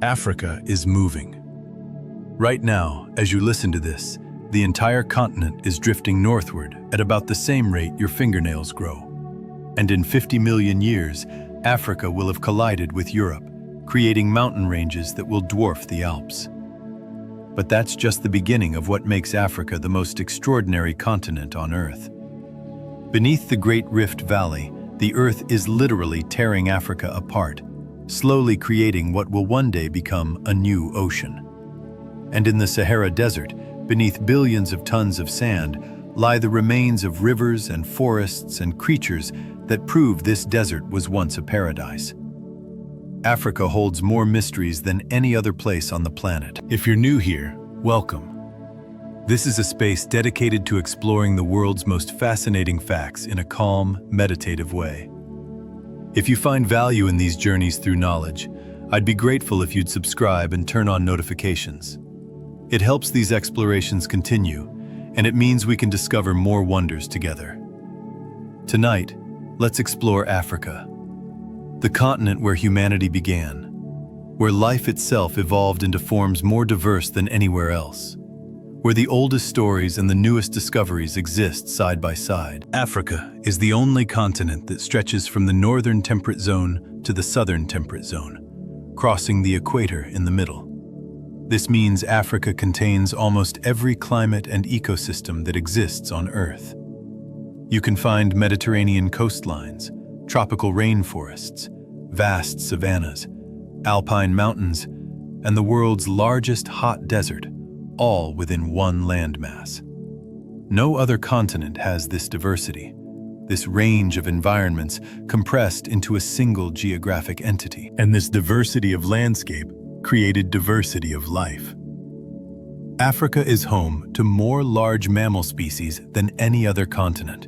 Africa is moving. Right now, as you listen to this, the entire continent is drifting northward at about the same rate your fingernails grow. And in 50 million years, Africa will have collided with Europe, creating mountain ranges that will dwarf the Alps. But that's just the beginning of what makes Africa the most extraordinary continent on Earth. Beneath the Great Rift Valley, the Earth is literally tearing Africa apart, slowly creating what will one day become a new ocean. And in the Sahara Desert, beneath billions of tons of sand, lie the remains of rivers and forests and creatures that prove this desert was once a paradise. Africa holds more mysteries than any other place on the planet. If you're new here, welcome. This is a space dedicated to exploring the world's most fascinating facts in a calm, meditative way. If you find value in these journeys through knowledge, I'd be grateful if you'd subscribe and turn on notifications. It helps these explorations continue, and it means we can discover more wonders together. Tonight, let's explore Africa, the continent where humanity began, where life itself evolved into forms more diverse than anywhere else, where the oldest stories and the newest discoveries exist side by side. Africa is the only continent that stretches from the northern temperate zone to the southern temperate zone, crossing the equator in the middle. This means Africa contains almost every climate and ecosystem that exists on Earth. You can find Mediterranean coastlines, tropical rainforests, vast savannas, alpine mountains, and the world's largest hot desert, all within one landmass. No other continent has this diversity, this range of environments compressed into a single geographic entity. And this diversity of landscape created diversity of life. Africa is home to more large mammal species than any other continent.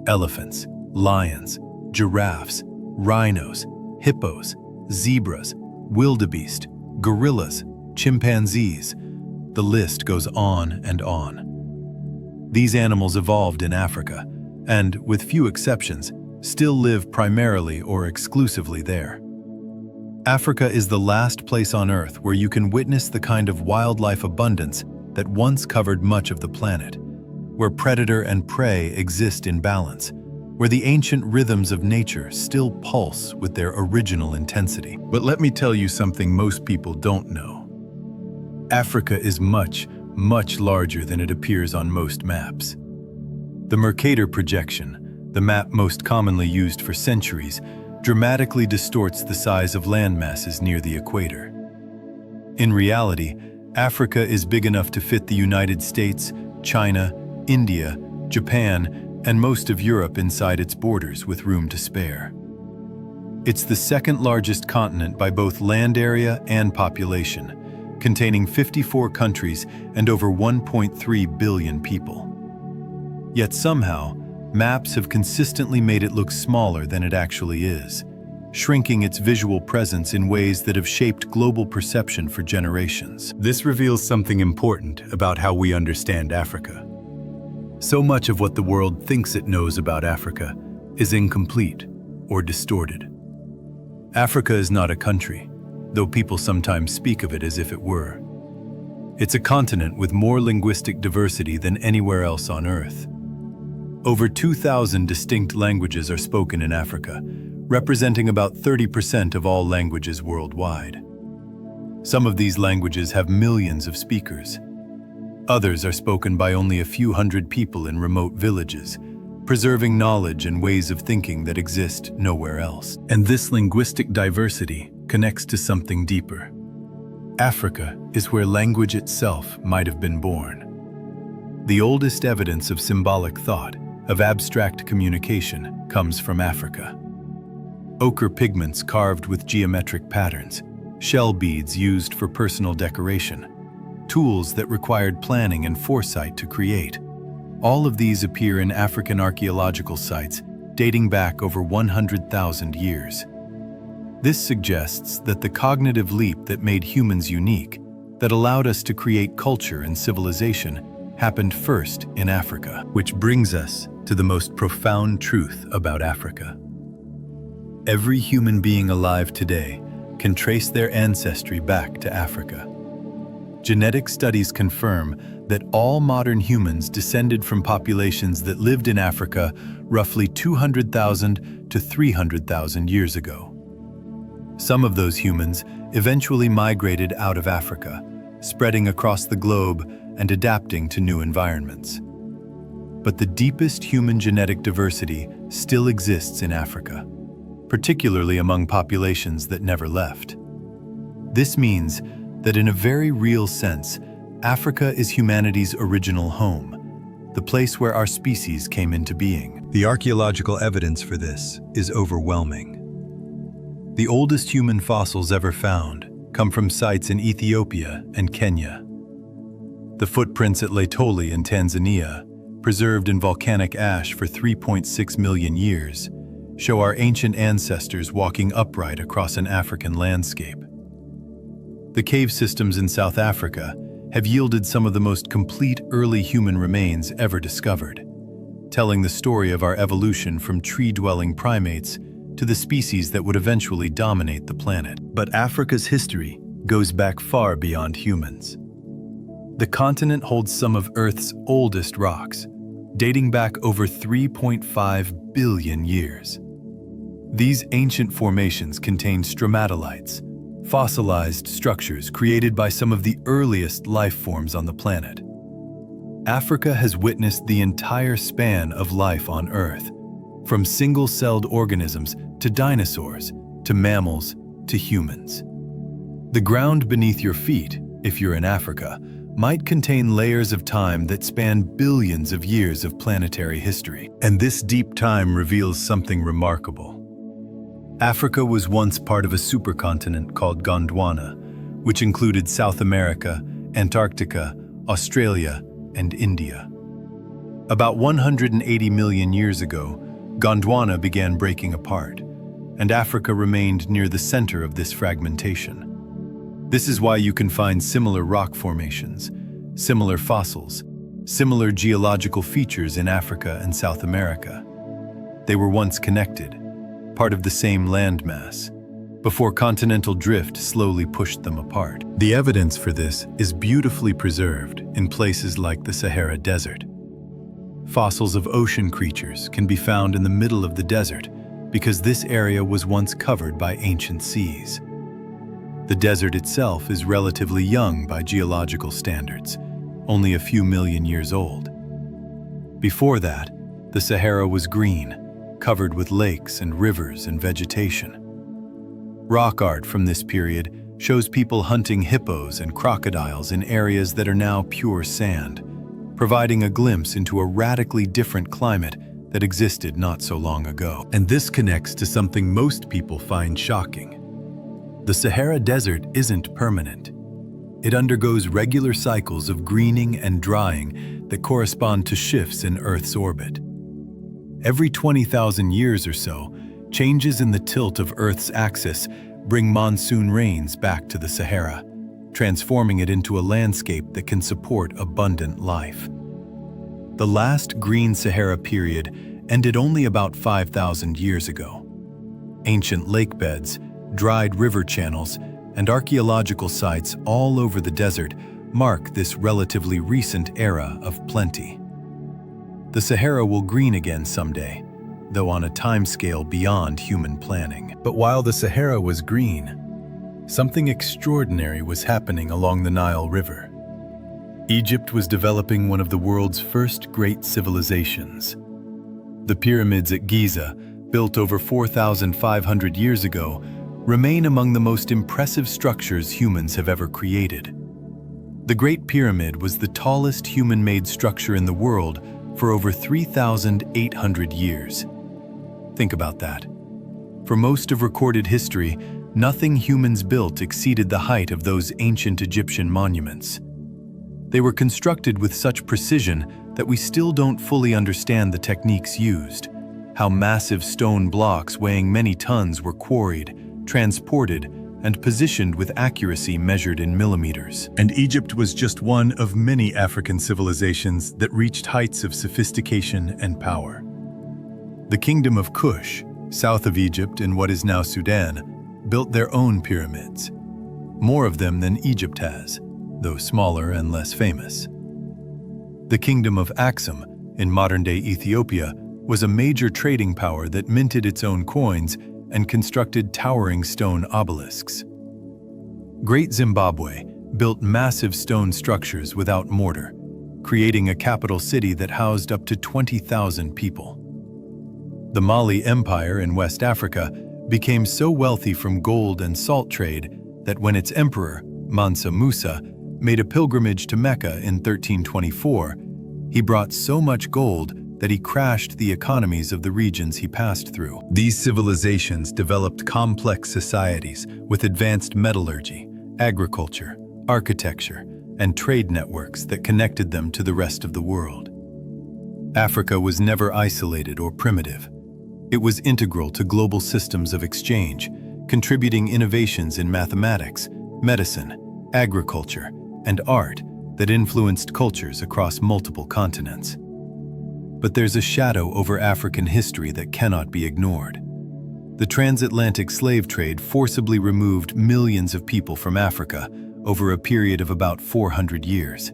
Elephants, lions, giraffes, rhinos, hippos, zebras, wildebeest, gorillas, chimpanzees. The list goes on and on. These animals evolved in Africa, and, with few exceptions, still live primarily or exclusively there. Africa is the last place on Earth where you can witness the kind of wildlife abundance that once covered much of the planet, where predator and prey exist in balance, where the ancient rhythms of nature still pulse with their original intensity. But let me tell you something most people don't know. Africa is much, much larger than it appears on most maps. The Mercator projection, the map most commonly used for centuries, dramatically distorts the size of landmasses near the equator. In reality, Africa is big enough to fit the United States, China, India, Japan, and most of Europe inside its borders with room to spare. It's the second largest continent by both land area and population, containing 54 countries and over 1.3 billion people. Yet somehow, maps have consistently made it look smaller than it actually is, shrinking its visual presence in ways that have shaped global perception for generations. This reveals something important about how we understand Africa. So much of what the world thinks it knows about Africa is incomplete or distorted. Africa is not a country, though people sometimes speak of it as if it were. It's a continent with more linguistic diversity than anywhere else on Earth. Over 2,000 distinct languages are spoken in Africa, representing about 30% of all languages worldwide. Some of these languages have millions of speakers. Others are spoken by only a few hundred people in remote villages, preserving knowledge and ways of thinking that exist nowhere else. And this linguistic diversity connects to something deeper. Africa is where language itself might have been born. The oldest evidence of symbolic thought, of abstract communication, comes from Africa. Ochre pigments carved with geometric patterns, shell beads used for personal decoration, tools that required planning and foresight to create. All of these appear in African archaeological sites dating back over 100,000 years. This suggests that the cognitive leap that made humans unique, that allowed us to create culture and civilization, happened first in Africa. Which brings us to the most profound truth about Africa. Every human being alive today can trace their ancestry back to Africa. Genetic studies confirm that all modern humans descended from populations that lived in Africa roughly 200,000 to 300,000 years ago. Some of those humans eventually migrated out of Africa, spreading across the globe and adapting to new environments. But the deepest human genetic diversity still exists in Africa, particularly among populations that never left. This means that in a very real sense, Africa is humanity's original home, the place where our species came into being. The archaeological evidence for this is overwhelming. The oldest human fossils ever found come from sites in Ethiopia and Kenya. The footprints at Laetoli in Tanzania, preserved in volcanic ash for 3.6 million years, show our ancient ancestors walking upright across an African landscape. The cave systems in South Africa have yielded some of the most complete early human remains ever discovered, telling the story of our evolution from tree-dwelling primates to the species that would eventually dominate the planet. But Africa's history goes back far beyond humans. The continent holds some of Earth's oldest rocks, dating back over 3.5 billion years. These ancient formations contain stromatolites, fossilized structures created by some of the earliest life forms on the planet. Africa has witnessed the entire span of life on Earth, from single-celled organisms to dinosaurs, to mammals, to humans. The ground beneath your feet, if you're in Africa, might contain layers of time that span billions of years of planetary history. And this deep time reveals something remarkable. Africa was once part of a supercontinent called Gondwana, which included South America, Antarctica, Australia, and India. About 180 million years ago, Gondwana began breaking apart, and Africa remained near the center of this fragmentation. This is why you can find similar rock formations, similar fossils, similar geological features in Africa and South America. They were once connected, part of the same landmass, before continental drift slowly pushed them apart. The evidence for this is beautifully preserved in places like the Sahara Desert. Fossils of ocean creatures can be found in the middle of the desert because this area was once covered by ancient seas. The desert itself is relatively young by geological standards, only a few million years old. Before that, the Sahara was green, covered with lakes and rivers and vegetation. Rock art from this period shows people hunting hippos and crocodiles in areas that are now pure sand, providing a glimpse into a radically different climate that existed not so long ago. And this connects to something most people find shocking. The Sahara Desert isn't permanent. It undergoes regular cycles of greening and drying that correspond to shifts in Earth's orbit. Every 20,000 years or so, changes in the tilt of Earth's axis bring monsoon rains back to the Sahara, transforming it into a landscape that can support abundant life. The last green Sahara period ended only about 5,000 years ago. Ancient lake beds, dried river channels, and archaeological sites all over the desert mark this relatively recent era of plenty. The Sahara will green again someday, though on a timescale beyond human planning. But while the Sahara was green, something extraordinary was happening along the Nile River. Egypt was developing one of the world's first great civilizations. The pyramids at Giza, built over 4,500 years ago, remain among the most impressive structures humans have ever created. The Great Pyramid was the tallest human-made structure in the world for over 3,800 years. Think about that. For most of recorded history, nothing humans built exceeded the height of those ancient Egyptian monuments. They were constructed with such precision that we still don't fully understand the techniques used, how massive stone blocks weighing many tons were quarried, transported, and positioned with accuracy measured in millimeters. And Egypt was just one of many African civilizations that reached heights of sophistication and power. The Kingdom of Kush, south of Egypt in what is now Sudan, built their own pyramids, more of them than Egypt has, though smaller and less famous. The kingdom of Aksum, in modern-day Ethiopia, was a major trading power that minted its own coins and constructed towering stone obelisks. Great Zimbabwe built massive stone structures without mortar, creating a capital city that housed up to 20,000 people. The Mali Empire in West Africa became so wealthy from gold and salt trade that when its emperor, Mansa Musa, made a pilgrimage to Mecca in 1324, he brought so much gold that he crashed the economies of the regions he passed through. These civilizations developed complex societies with advanced metallurgy, agriculture, architecture, and trade networks that connected them to the rest of the world. Africa was never isolated or primitive. It was integral to global systems of exchange, contributing innovations in mathematics, medicine, agriculture, and art that influenced cultures across multiple continents. But there's a shadow over African history that cannot be ignored. The transatlantic slave trade forcibly removed millions of people from Africa over a period of about 400 years.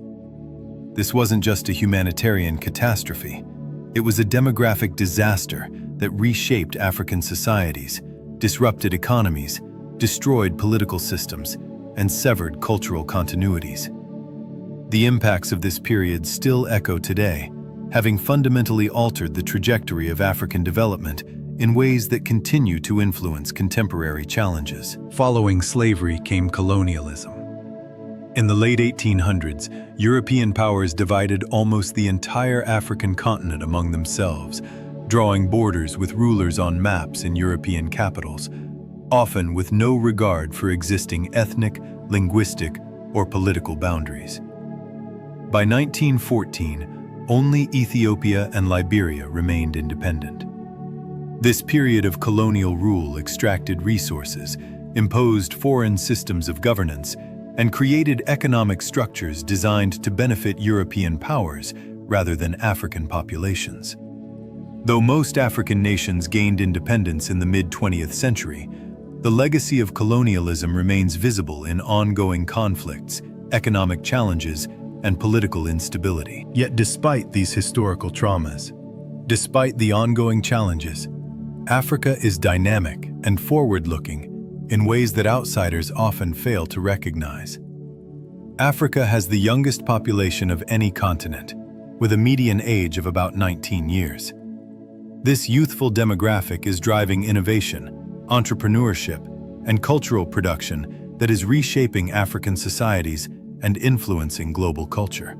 This wasn't just a humanitarian catastrophe. It was a demographic disaster that reshaped African societies, disrupted economies, destroyed political systems, and severed cultural continuities. The impacts of this period still echo today, having fundamentally altered the trajectory of African development in ways that continue to influence contemporary challenges. Following slavery came colonialism. In the late 1800s, European powers divided almost the entire African continent among themselves, drawing borders with rulers on maps in European capitals, often with no regard for existing ethnic, linguistic, or political boundaries. By 1914, only Ethiopia and Liberia remained independent. This period of colonial rule extracted resources, imposed foreign systems of governance, and created economic structures designed to benefit European powers rather than African populations. Though most African nations gained independence in the mid-20th century, the legacy of colonialism remains visible in ongoing conflicts, economic challenges, and political instability. Yet despite these historical traumas, despite the ongoing challenges, Africa is dynamic and forward-looking in ways that outsiders often fail to recognize. Africa has the youngest population of any continent, with a median age of about 19 years. This youthful demographic is driving innovation, entrepreneurship, and cultural production that is reshaping African societies and influencing global culture.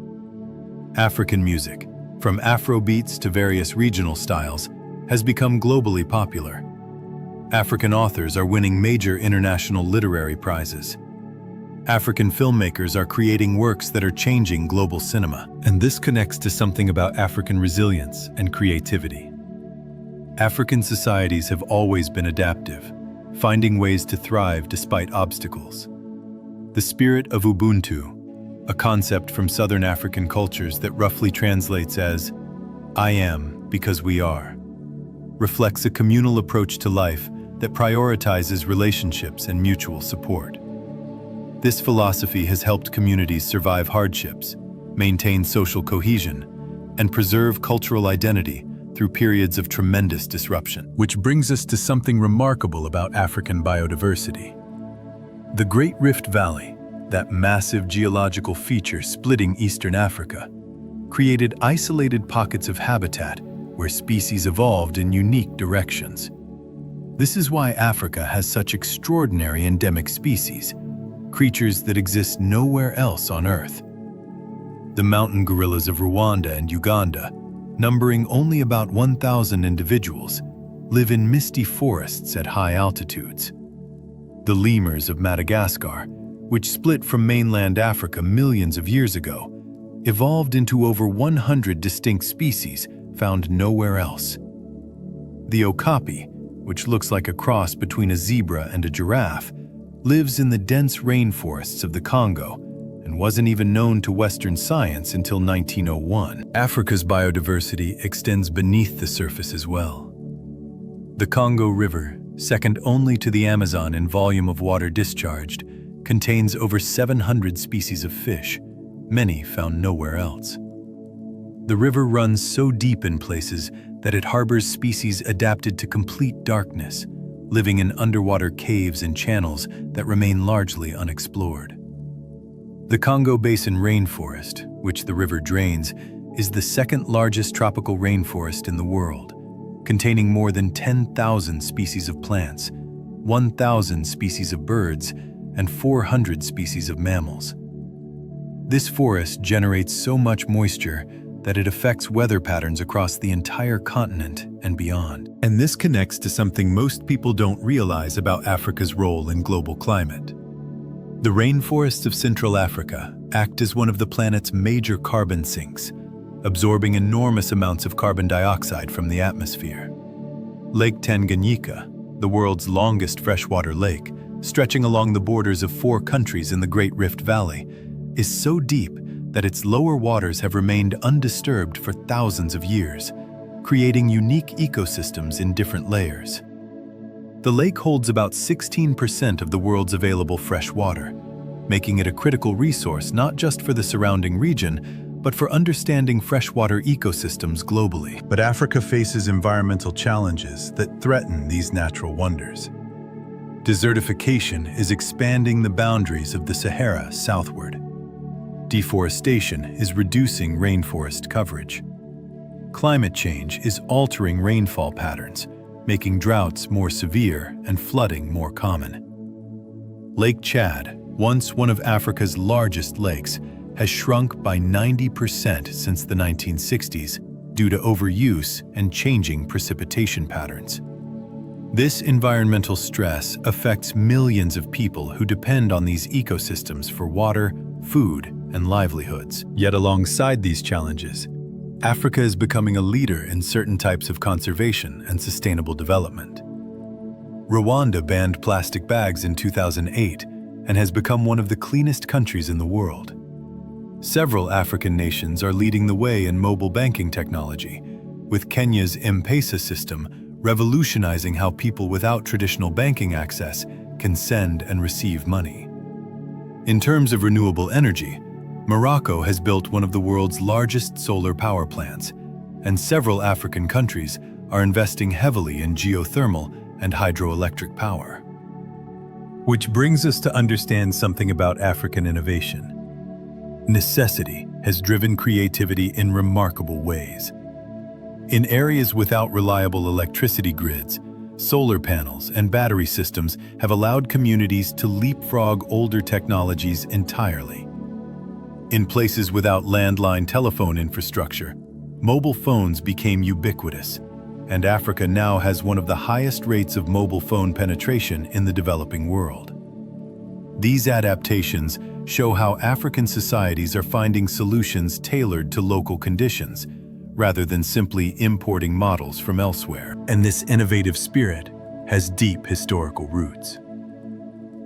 African music, from Afrobeats to various regional styles, has become globally popular. African authors are winning major international literary prizes. African filmmakers are creating works that are changing global cinema. And this connects to something about African resilience and creativity. African societies have always been adaptive, finding ways to thrive despite obstacles. The spirit of Ubuntu, a concept from Southern African cultures that roughly translates as, "I am because we are," reflects a communal approach to life that prioritizes relationships and mutual support. This philosophy has helped communities survive hardships, maintain social cohesion, and preserve cultural identity through periods of tremendous disruption. Which brings us to something remarkable about African biodiversity. The Great Rift Valley, that massive geological feature splitting eastern Africa, created isolated pockets of habitat where species evolved in unique directions. This is why Africa has such extraordinary endemic species, creatures that exist nowhere else on Earth. The mountain gorillas of Rwanda and Uganda, numbering only about 1,000 individuals, live in misty forests at high altitudes. The lemurs of Madagascar, which split from mainland Africa millions of years ago, evolved into over 100 distinct species found nowhere else. The okapi, which looks like a cross between a zebra and a giraffe, lives in the dense rainforests of the Congo and wasn't even known to Western science until 1901. Africa's biodiversity extends beneath the surface as well. The Congo River, second only to the Amazon in volume of water discharged, contains over 700 species of fish, many found nowhere else. The river runs so deep in places that it harbors species adapted to complete darkness, living in underwater caves and channels that remain largely unexplored. The Congo Basin rainforest, which the river drains, is the second largest tropical rainforest in the world, containing more than 10,000 species of plants, 1,000 species of birds, and 400 species of mammals. This forest generates so much moisture that it affects weather patterns across the entire continent and beyond. And this connects to something most people don't realize about Africa's role in global climate. The rainforests of Central Africa act as one of the planet's major carbon sinks, absorbing enormous amounts of carbon dioxide from the atmosphere. Lake Tanganyika, the world's longest freshwater lake, stretching along the borders of 4 countries in the Great Rift Valley, is so deep that its lower waters have remained undisturbed for thousands of years, creating unique ecosystems in different layers. The lake holds about 16% of the world's available fresh water, making it a critical resource not just for the surrounding region, but for understanding freshwater ecosystems globally. But Africa faces environmental challenges that threaten these natural wonders. Desertification is expanding the boundaries of the Sahara southward. Deforestation is reducing rainforest coverage. Climate change is altering rainfall patterns, making droughts more severe and flooding more common. Lake Chad, once one of Africa's largest lakes, has shrunk by 90% since the 1960s due to overuse and changing precipitation patterns. This environmental stress affects millions of people who depend on these ecosystems for water, food, and livelihoods. Yet alongside these challenges, Africa is becoming a leader in certain types of conservation and sustainable development. Rwanda banned plastic bags in 2008 and has become one of the cleanest countries in the world. Several African nations are leading the way in mobile banking technology, with Kenya's M-Pesa system revolutionizing how people without traditional banking access can send and receive money. In terms of renewable energy, Morocco has built one of the world's largest solar power plants, and several African countries are investing heavily in geothermal and hydroelectric power. Which brings us to understand something about African innovation. Necessity has driven creativity in remarkable ways. In areas without reliable electricity grids, solar panels and battery systems have allowed communities to leapfrog older technologies entirely. In places without landline telephone infrastructure, mobile phones became ubiquitous, and Africa now has one of the highest rates of mobile phone penetration in the developing world. These adaptations show how African societies are finding solutions tailored to local conditions, rather than simply importing models from elsewhere. And this innovative spirit has deep historical roots.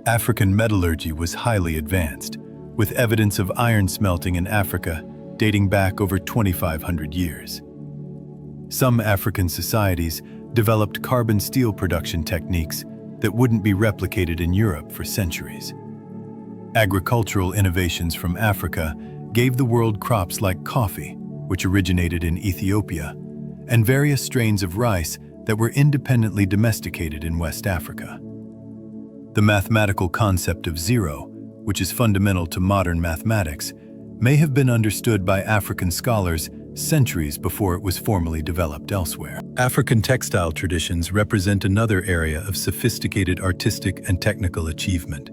African metallurgy was highly advanced, with evidence of iron smelting in Africa dating back over 2,500 years. Some African societies developed carbon steel production techniques that wouldn't be replicated in Europe for centuries. Agricultural innovations from Africa gave the world crops like coffee, which originated in Ethiopia, and various strains of rice that were independently domesticated in West Africa. The mathematical concept of zero, which is fundamental to modern mathematics, may have been understood by African scholars centuries before it was formally developed elsewhere. African textile traditions represent another area of sophisticated artistic and technical achievement.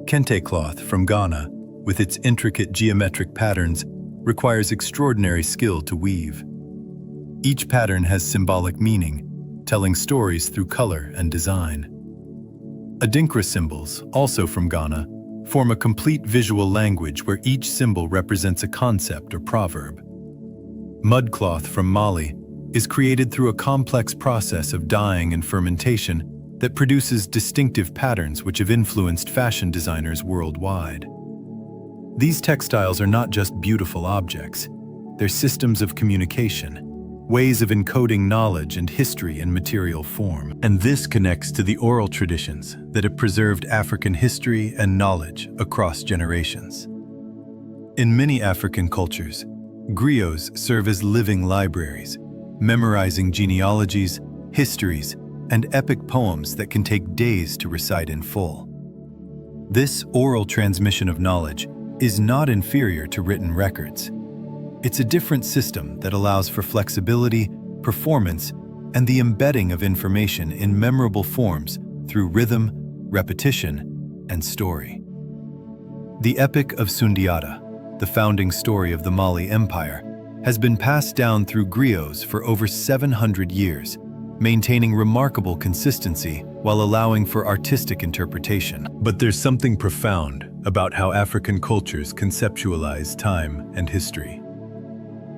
Kente cloth from Ghana, with its intricate geometric patterns, requires extraordinary skill to weave. Each pattern has symbolic meaning, telling stories through color and design. Adinkra symbols, also from Ghana, form a complete visual language where each symbol represents a concept or proverb. Mudcloth from Mali is created through a complex process of dyeing and fermentation that produces distinctive patterns which have influenced fashion designers worldwide. These textiles are not just beautiful objects, they're systems of communication, ways of encoding knowledge and history in material form. And this connects to the oral traditions that have preserved African history and knowledge across generations. In many African cultures, griots serve as living libraries, memorizing genealogies, histories, and epic poems that can take days to recite in full. This oral transmission of knowledge is not inferior to written records. It's a different system that allows for flexibility, performance, and the embedding of information in memorable forms through rhythm, repetition, and story. The Epic of Sundiata, the founding story of the Mali Empire, has been passed down through griots for over 700 years, maintaining remarkable consistency while allowing for artistic interpretation. But there's something profound about how African cultures conceptualize time and history.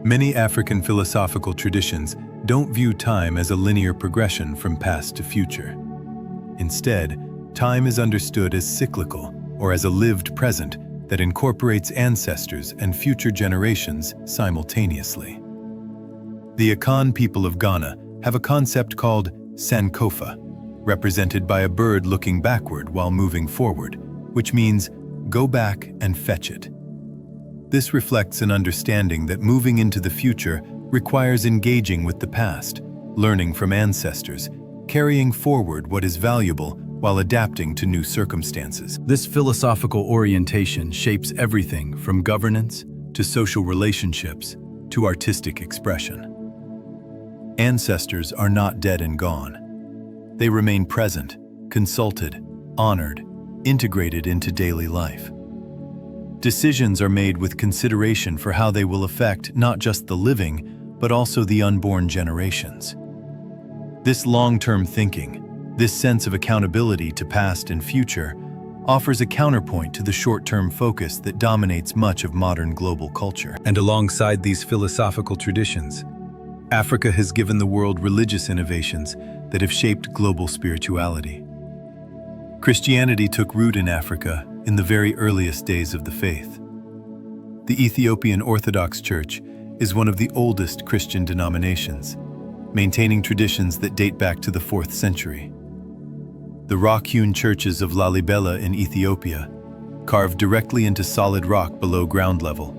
Many African philosophical traditions don't view time as a linear progression from past to future. Instead, time is understood as cyclical, or as a lived present that incorporates ancestors and future generations simultaneously. The Akan people of Ghana have a concept called Sankofa, represented by a bird looking backward while moving forward, which means go back and fetch it. This reflects an understanding that moving into the future requires engaging with the past, learning from ancestors, carrying forward what is valuable while adapting to new circumstances. This philosophical orientation shapes everything from governance to social relationships to artistic expression. Ancestors are not dead and gone. They remain present, consulted, honored, integrated into daily life. Decisions are made with consideration for how they will affect not just the living, but also the unborn generations. This long-term thinking, this sense of accountability to past and future, offers a counterpoint to the short-term focus that dominates much of modern global culture. And alongside these philosophical traditions, Africa has given the world religious innovations that have shaped global spirituality. Christianity took root in Africa in the very earliest days of the faith. The Ethiopian Orthodox Church is one of the oldest Christian denominations, maintaining traditions that date back to the 4th century. The rock-hewn churches of Lalibela in Ethiopia, carved directly into solid rock below ground level,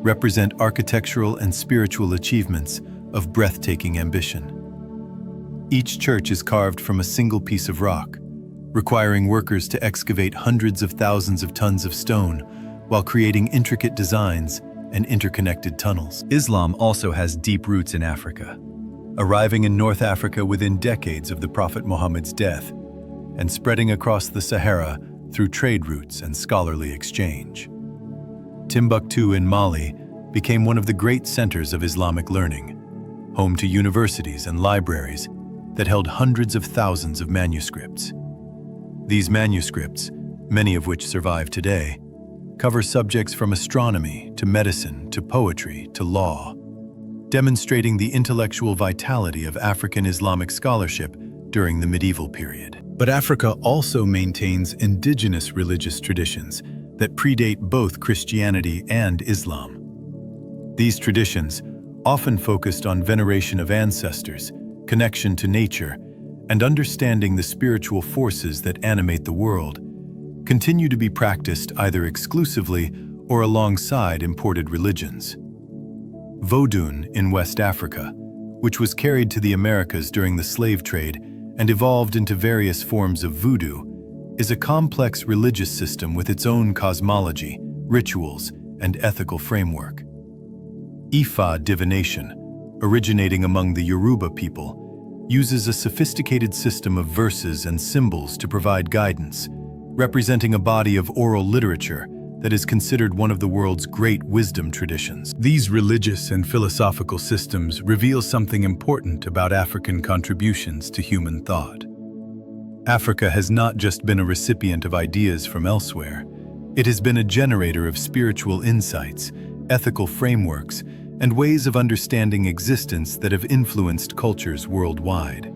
represent architectural and spiritual achievements of breathtaking ambition. Each church is carved from a single piece of rock, requiring workers to excavate hundreds of thousands of tons of stone while creating intricate designs and interconnected tunnels. Islam also has deep roots in Africa, arriving in North Africa within decades of the Prophet Muhammad's death and spreading across the Sahara through trade routes and scholarly exchange. Timbuktu in Mali became one of the great centers of Islamic learning, home to universities and libraries that held hundreds of thousands of manuscripts. These manuscripts, many of which survive today, cover subjects from astronomy to medicine to poetry to law, demonstrating the intellectual vitality of African Islamic scholarship during the medieval period. But Africa also maintains indigenous religious traditions that predate both Christianity and Islam. These traditions, often focused on veneration of ancestors, connection to nature, and understanding the spiritual forces that animate the world, continue to be practiced either exclusively or alongside imported religions. Vodun in West Africa, which was carried to the Americas during the slave trade and evolved into various forms of voodoo, is a complex religious system with its own cosmology, rituals, and ethical framework. Ifa divination, originating among the Yoruba people, uses a sophisticated system of verses and symbols to provide guidance, representing a body of oral literature that is considered one of the world's great wisdom traditions. These religious and philosophical systems reveal something important about African contributions to human thought. Africa has not just been a recipient of ideas from elsewhere, it has been a generator of spiritual insights, ethical frameworks, and ways of understanding existence that have influenced cultures worldwide.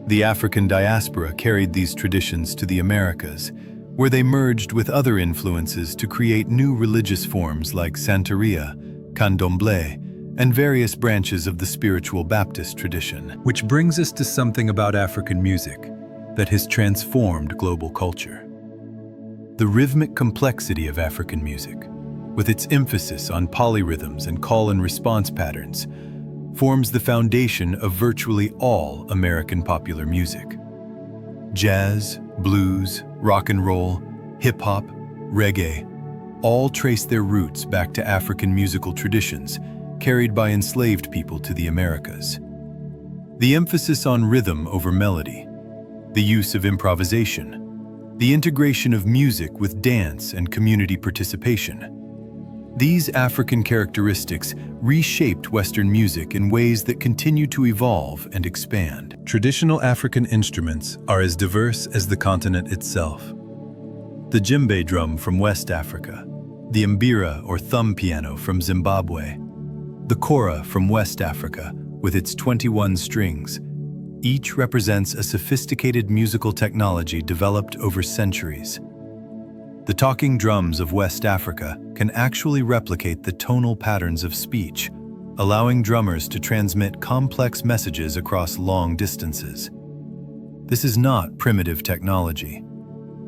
The African diaspora carried these traditions to the Americas, where they merged with other influences to create new religious forms like Santeria, Candomblé, and various branches of the spiritual Baptist tradition. Which brings us to something about African music that has transformed global culture. The rhythmic complexity of African music, with its emphasis on polyrhythms and call and response patterns, forms the foundation of virtually all American popular music. Jazz, blues, rock and roll, hip-hop, reggae, all trace their roots back to African musical traditions carried by enslaved people to the Americas. The emphasis on rhythm over melody, the use of improvisation, the integration of music with dance and community participation. These African characteristics reshaped Western music in ways that continue to evolve and expand. Traditional African instruments are as diverse as the continent itself. The djembe drum from West Africa, the mbira or thumb piano from Zimbabwe, the kora from West Africa with its 21 strings, each represents a sophisticated musical technology developed over centuries. The talking drums of West Africa can actually replicate the tonal patterns of speech, allowing drummers to transmit complex messages across long distances. This is not primitive technology.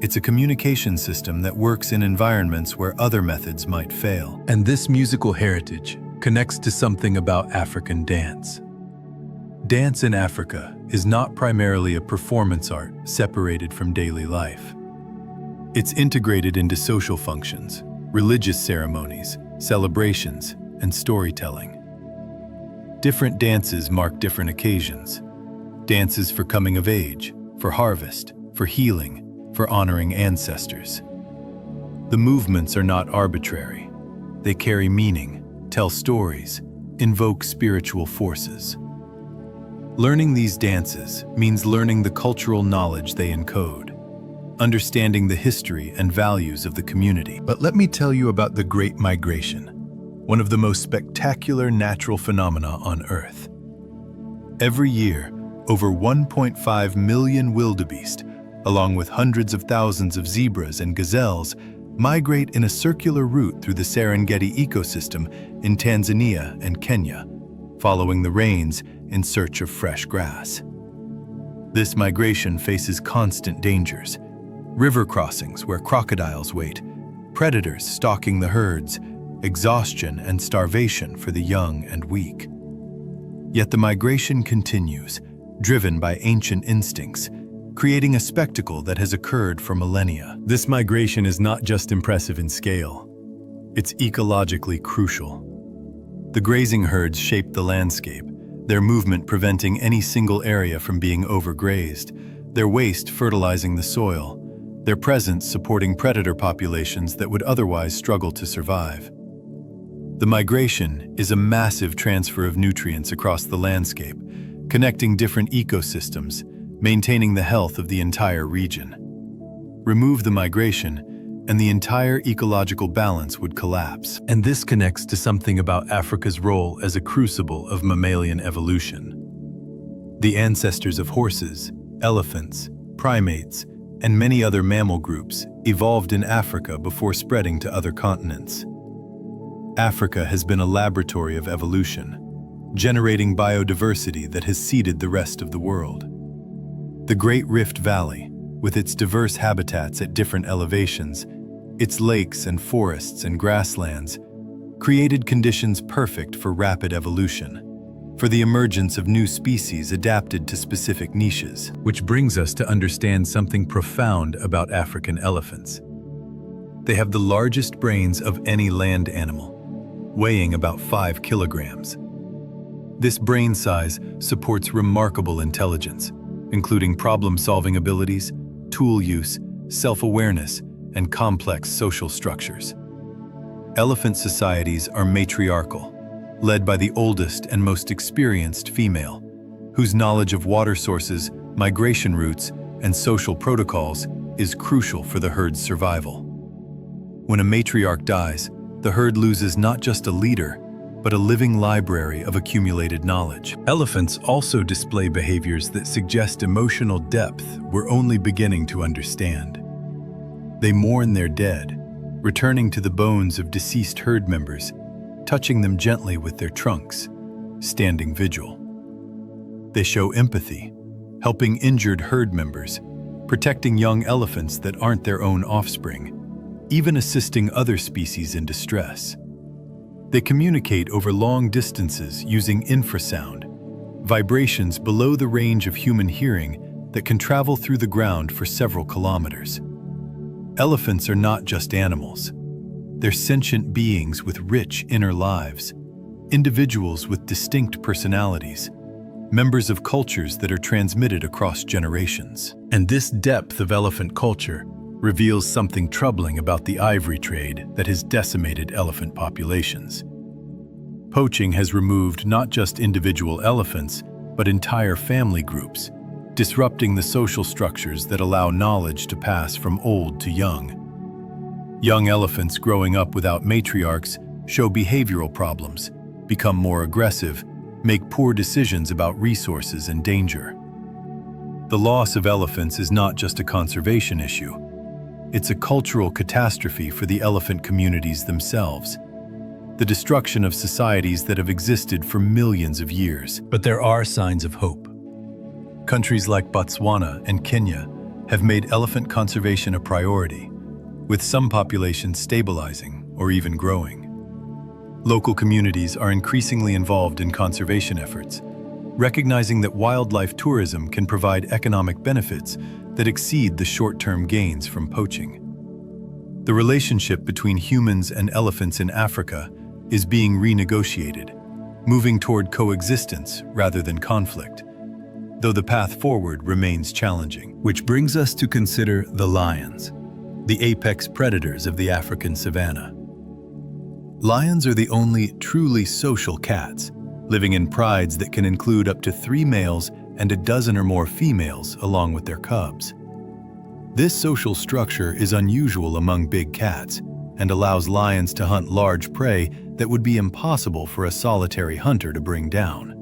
It's a communication system that works in environments where other methods might fail. And this musical heritage connects to something about African dance. Dance in Africa is not primarily a performance art separated from daily life. It's integrated into social functions, religious ceremonies, celebrations, and storytelling. Different dances mark different occasions. Dances for coming of age, for harvest, for healing, for honoring ancestors. The movements are not arbitrary. They carry meaning, tell stories, invoke spiritual forces. Learning these dances means learning the cultural knowledge they encode, understanding the history and values of the community. But let me tell you about the Great Migration, one of the most spectacular natural phenomena on Earth. Every year, over 1.5 million wildebeest, along with hundreds of thousands of zebras and gazelles, migrate in a circular route through the Serengeti ecosystem in Tanzania and Kenya, following the rains in search of fresh grass. This migration faces constant dangers: river crossings where crocodiles wait, predators stalking the herds, exhaustion and starvation for the young and weak. Yet the migration continues, driven by ancient instincts, creating a spectacle that has occurred for millennia. This migration is not just impressive in scale, it's ecologically crucial. The grazing herds shape the landscape, their movement preventing any single area from being overgrazed, their waste fertilizing the soil, their presence supporting predator populations that would otherwise struggle to survive. The migration is a massive transfer of nutrients across the landscape, connecting different ecosystems, maintaining the health of the entire region. Remove the migration, and the entire ecological balance would collapse. And this connects to something about Africa's role as a crucible of mammalian evolution. The ancestors of horses, elephants, primates, and many other mammal groups evolved in Africa before spreading to other continents. Africa has been a laboratory of evolution, generating biodiversity that has seeded the rest of the world. The Great Rift Valley, with its diverse habitats at different elevations, its lakes and forests and grasslands, created conditions perfect for rapid evolution, for the emergence of new species adapted to specific niches. Which brings us to understand something profound about African elephants. They have the largest brains of any land animal, weighing about 5 kilograms. This brain size supports remarkable intelligence, including problem-solving abilities, tool use, self-awareness, and complex social structures. Elephant societies are matriarchal, led by the oldest and most experienced female, whose knowledge of water sources, migration routes, and social protocols is crucial for the herd's survival. When a matriarch dies, the herd loses not just a leader, but a living library of accumulated knowledge. Elephants also display behaviors that suggest emotional depth we're only beginning to understand. They mourn their dead, returning to the bones of deceased herd members, touching them gently with their trunks, standing vigil. They show empathy, helping injured herd members, protecting young elephants that aren't their own offspring, even assisting other species in distress. They communicate over long distances using infrasound, vibrations below the range of human hearing that can travel through the ground for several kilometers. Elephants are not just animals. They're sentient beings with rich inner lives, individuals with distinct personalities, members of cultures that are transmitted across generations. And this depth of elephant culture reveals something troubling about the ivory trade that has decimated elephant populations. Poaching has removed not just individual elephants, but entire family groups, disrupting the social structures that allow knowledge to pass from old to young. Young elephants growing up without matriarchs show behavioral problems, become more aggressive, make poor decisions about resources and danger. The loss of elephants is not just a conservation issue. It's a cultural catastrophe for the elephant communities themselves, the destruction of societies that have existed for millions of years. But there are signs of hope. Countries like Botswana and Kenya have made elephant conservation a priority, with some populations stabilizing or even growing. Local communities are increasingly involved in conservation efforts, recognizing that wildlife tourism can provide economic benefits that exceed the short-term gains from poaching. The relationship between humans and elephants in Africa is being renegotiated, moving toward coexistence rather than conflict, though the path forward remains challenging. Which brings us to consider the lions, the apex predators of the African savanna. Lions are the only truly social cats, living in prides that can include up to 3 males and a dozen or more females along with their cubs. This social structure is unusual among big cats and allows lions to hunt large prey that would be impossible for a solitary hunter to bring down.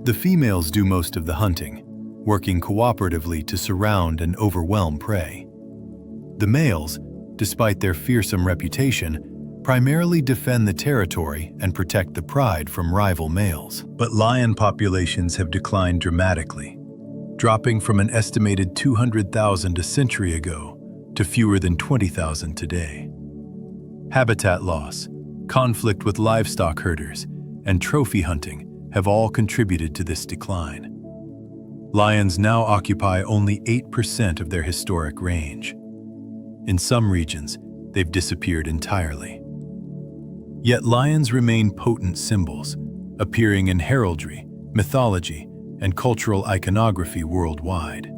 The females do most of the hunting, working cooperatively to surround and overwhelm prey. The males, despite their fearsome reputation, primarily defend the territory and protect the pride from rival males. But lion populations have declined dramatically, dropping from an estimated 200,000 a century ago to fewer than 20,000 today. Habitat loss, conflict with livestock herders, and trophy hunting have all contributed to this decline. Lions now occupy only 8% of their historic range. In some regions, they've disappeared entirely. Yet lions remain potent symbols, appearing in heraldry, mythology, and cultural iconography worldwide.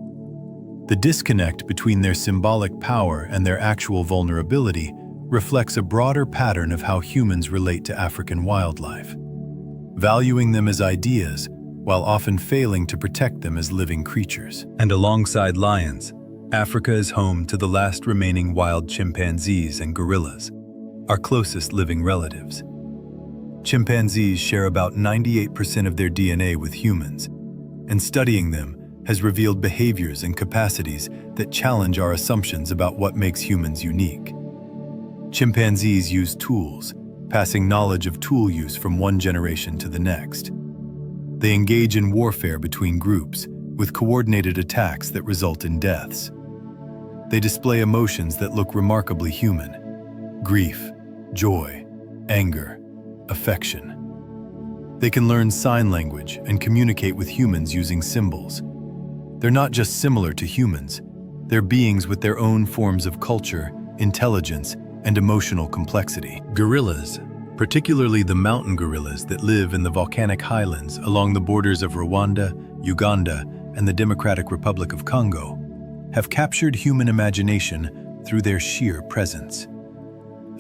The disconnect between their symbolic power and their actual vulnerability reflects a broader pattern of how humans relate to African wildlife, valuing them as ideas while often failing to protect them as living creatures. And alongside lions, Africa is home to the last remaining wild chimpanzees and gorillas, our closest living relatives. Chimpanzees share about 98% of their DNA with humans, and studying them has revealed behaviors and capacities that challenge our assumptions about what makes humans unique. Chimpanzees use tools, passing knowledge of tool use from one generation to the next. They engage in warfare between groups, with coordinated attacks that result in deaths. They display emotions that look remarkably human: grief, joy, anger, affection. They can learn sign language and communicate with humans using symbols. They're not just similar to humans, they're beings with their own forms of culture, intelligence, and emotional complexity. Gorillas, particularly the mountain gorillas that live in the volcanic highlands along the borders of Rwanda, Uganda, and the Democratic Republic of Congo, have captured human imagination through their sheer presence.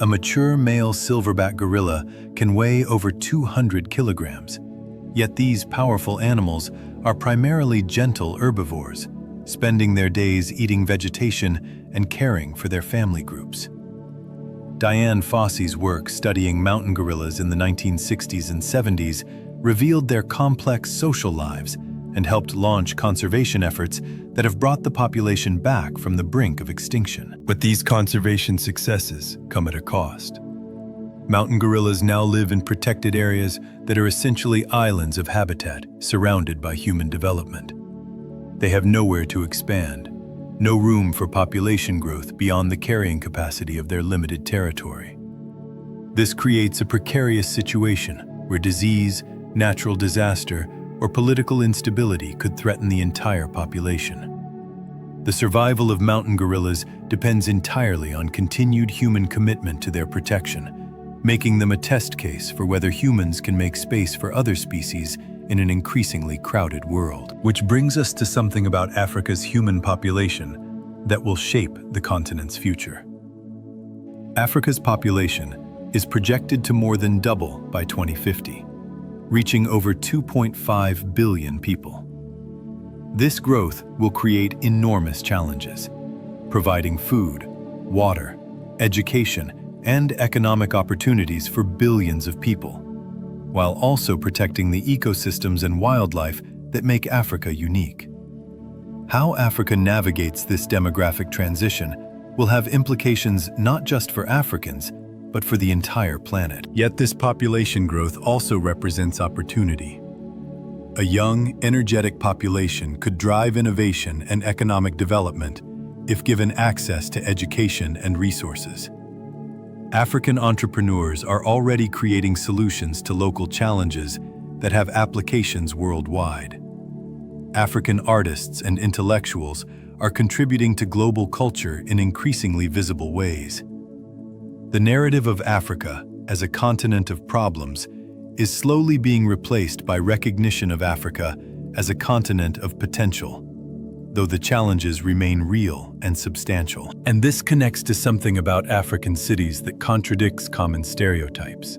A mature male silverback gorilla can weigh over 200 kilograms, yet these powerful animals are primarily gentle herbivores, spending their days eating vegetation and caring for their family groups. Dian Fossey's work studying mountain gorillas in the 1960s and 70s revealed their complex social lives and helped launch conservation efforts that have brought the population back from the brink of extinction. But these conservation successes come at a cost. Mountain gorillas now live in protected areas that are essentially islands of habitat surrounded by human development. They have nowhere to expand, no room for population growth beyond the carrying capacity of their limited territory. This creates a precarious situation where disease, natural disaster, or political instability could threaten the entire population. The survival of mountain gorillas depends entirely on continued human commitment to their protection, making them a test case for whether humans can make space for other species in an increasingly crowded world. Which brings us to something about Africa's human population that will shape the continent's future. Africa's population is projected to more than double by 2050, reaching over 2.5 billion people. This growth will create enormous challenges, providing food, water, education, and economic opportunities for billions of people, while also protecting the ecosystems and wildlife that make Africa unique. How Africa navigates this demographic transition will have implications not just for Africans, but for the entire planet. Yet this population growth also represents opportunity. A young, energetic population could drive innovation and economic development if given access to education and resources. African entrepreneurs are already creating solutions to local challenges that have applications worldwide. African artists and intellectuals are contributing to global culture in increasingly visible ways. The narrative of Africa as a continent of problems is slowly being replaced by recognition of Africa as a continent of potential, though the challenges remain real and substantial. And this connects to something about African cities that contradicts common stereotypes.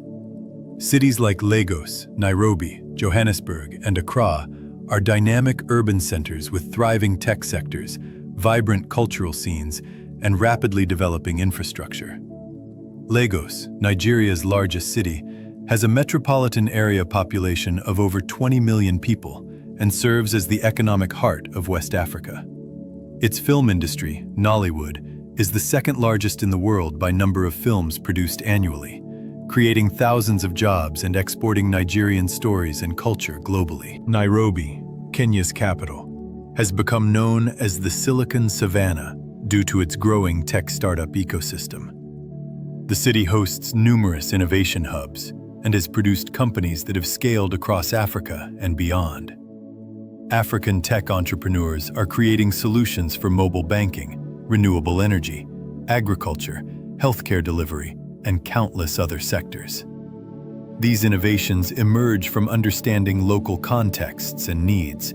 Cities like Lagos, Nairobi, Johannesburg, and Accra are dynamic urban centers with thriving tech sectors, vibrant cultural scenes, and rapidly developing infrastructure. Lagos, Nigeria's largest city, has a metropolitan area population of over 20 million people and serves as the economic heart of West Africa. Its film industry, Nollywood, is the second largest in the world by number of films produced annually, creating thousands of jobs and exporting Nigerian stories and culture globally. Nairobi, Kenya's capital, has become known as the Silicon Savannah due to its growing tech startup ecosystem. The city hosts numerous innovation hubs and has produced companies that have scaled across Africa and beyond. African tech entrepreneurs are creating solutions for mobile banking, renewable energy, agriculture, healthcare delivery, and countless other sectors. These innovations emerge from understanding local contexts and needs,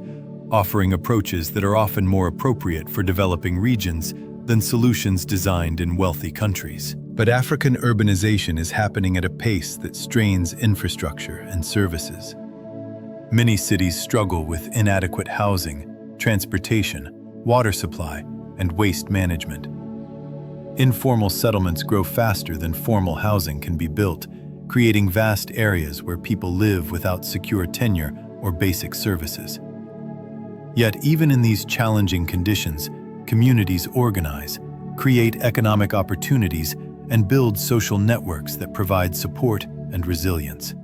offering approaches that are often more appropriate for developing regions than solutions designed in wealthy countries. But African urbanization is happening at a pace that strains infrastructure and services. Many cities struggle with inadequate housing, transportation, water supply, and waste management. Informal settlements grow faster than formal housing can be built, creating vast areas where people live without secure tenure or basic services. Yet even in these challenging conditions, communities organize, create economic opportunities, and build social networks that provide support and resilience.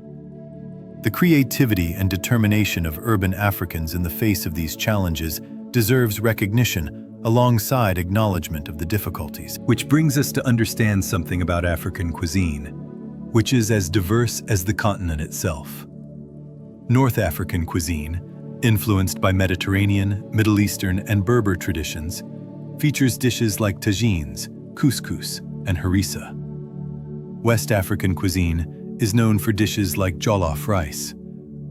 The creativity and determination of urban Africans in the face of these challenges deserves recognition alongside acknowledgement of the difficulties. Which brings us to understand something about African cuisine, which is as diverse as the continent itself. North African cuisine, influenced by Mediterranean, Middle Eastern, and Berber traditions, features dishes like tagines, couscous, and harissa. West African cuisine is known for dishes like jollof rice,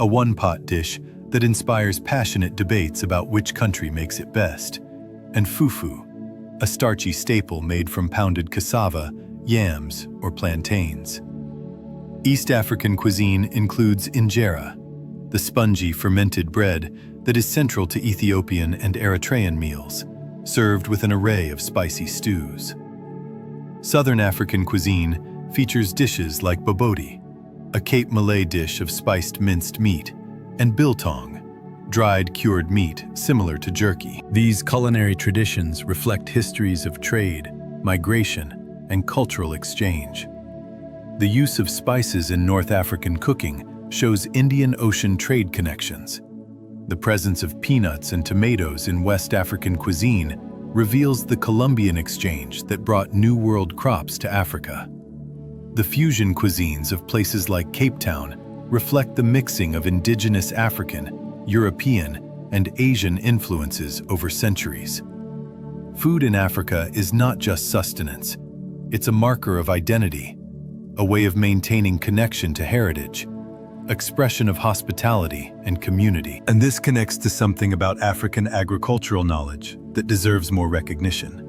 a one-pot dish that inspires passionate debates about which country makes it best, and fufu, a starchy staple made from pounded cassava, yams, or plantains. East African cuisine includes injera, the spongy fermented bread that is central to Ethiopian and Eritrean meals, served with an array of spicy stews. Southern African cuisine features dishes like boboti, a Cape Malay dish of spiced minced meat, and biltong, dried cured meat similar to jerky. These culinary traditions reflect histories of trade, migration, and cultural exchange. The use of spices in North African cooking shows Indian Ocean trade connections. The presence of peanuts and tomatoes in West African cuisine reveals the Columbian exchange that brought New World crops to Africa. The fusion cuisines of places like Cape Town reflect the mixing of indigenous African, European, and Asian influences over centuries. Food in Africa is not just sustenance, it's a marker of identity, a way of maintaining connection to heritage, expression of hospitality and community. And this connects to something about African agricultural knowledge that deserves more recognition.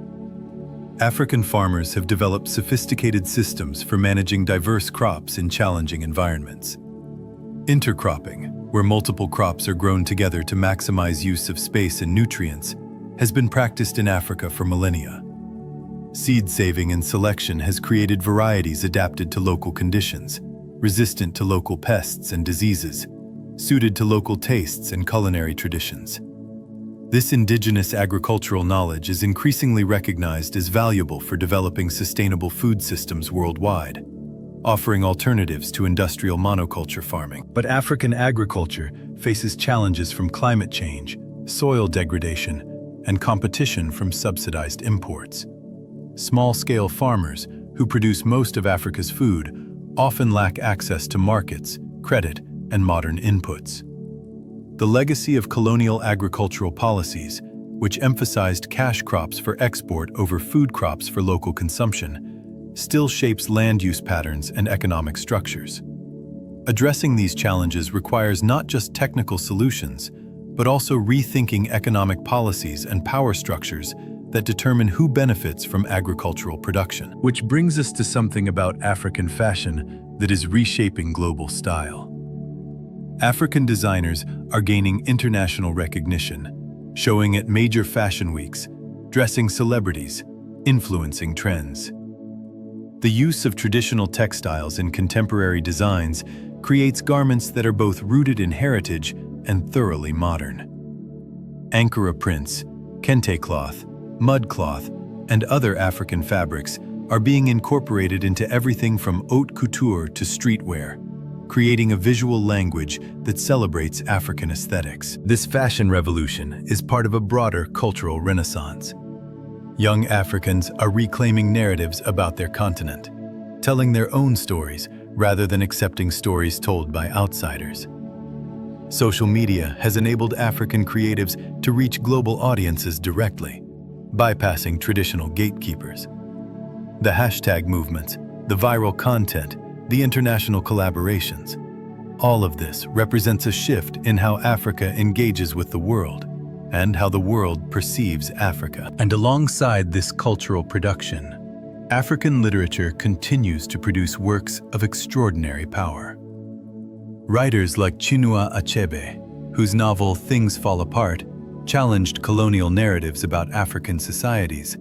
African farmers have developed sophisticated systems for managing diverse crops in challenging environments. Intercropping, where multiple crops are grown together to maximize use of space and nutrients, has been practiced in Africa for millennia. Seed saving and selection has created varieties adapted to local conditions, resistant to local pests and diseases, suited to local tastes and culinary traditions. This indigenous agricultural knowledge is increasingly recognized as valuable for developing sustainable food systems worldwide, offering alternatives to industrial monoculture farming. But African agriculture faces challenges from climate change, soil degradation, and competition from subsidized imports. Small-scale farmers, who produce most of Africa's food, often lack access to markets, credit, and modern inputs. The legacy of colonial agricultural policies, which emphasized cash crops for export over food crops for local consumption, still shapes land use patterns and economic structures. Addressing these challenges requires not just technical solutions, but also rethinking economic policies and power structures that determine who benefits from agricultural production. Which brings us to something about African fashion that is reshaping global style. African designers are gaining international recognition, showing at major fashion weeks, dressing celebrities, influencing trends. The use of traditional textiles in contemporary designs creates garments that are both rooted in heritage and thoroughly modern. Ankara prints, kente cloth, mud cloth, and other African fabrics are being incorporated into everything from haute couture to streetwear, creating a visual language that celebrates African aesthetics. This fashion revolution is part of a broader cultural renaissance. Young Africans are reclaiming narratives about their continent, telling their own stories rather than accepting stories told by outsiders. Social media has enabled African creatives to reach global audiences directly, bypassing traditional gatekeepers. The hashtag movements, the viral content, the international collaborations, all of this represents a shift in how Africa engages with the world and how the world perceives Africa. And alongside this cultural production, African literature continues to produce works of extraordinary power. Writers like Chinua Achebe, whose novel Things Fall Apart challenged colonial narratives about African societies,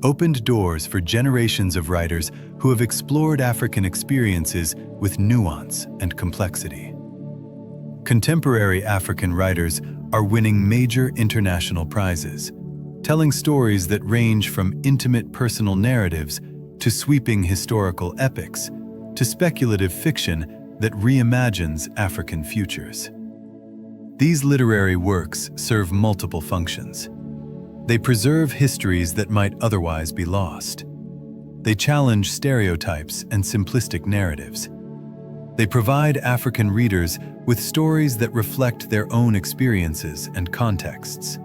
opened doors for generations of writers who have explored African experiences with nuance and complexity. Contemporary African writers are winning major international prizes, telling stories that range from intimate personal narratives to sweeping historical epics to speculative fiction that reimagines African futures. These literary works serve multiple functions. They preserve histories that might otherwise be lost. They challenge stereotypes and simplistic narratives. They provide African readers with stories that reflect their own experiences and contexts.